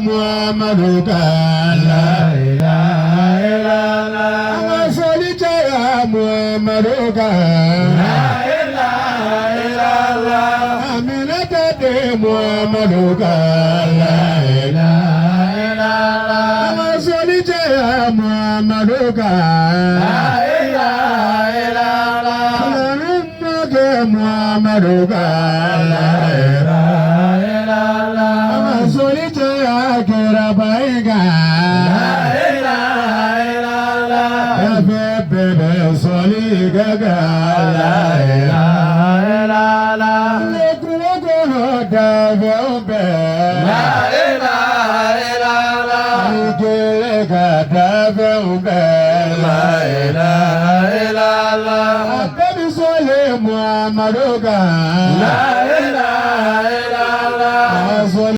Muhammadu la ilaha illallah. Amasolite Muhammadu la ilaha illallah. Aminata Muhammadu la ilaha illallah. Amasolite Muhammadu la ilaha illallah. Muhammadu la ilaha illallah. Amasolite akira baiga la ilaha illallah. Bebe soli gaga la ilaha illallah. Lekugo dave obe la ilaha illallah. Ikele dave obe la ilaha illallah. Bebe soli Muhammadu la ilaha illallah.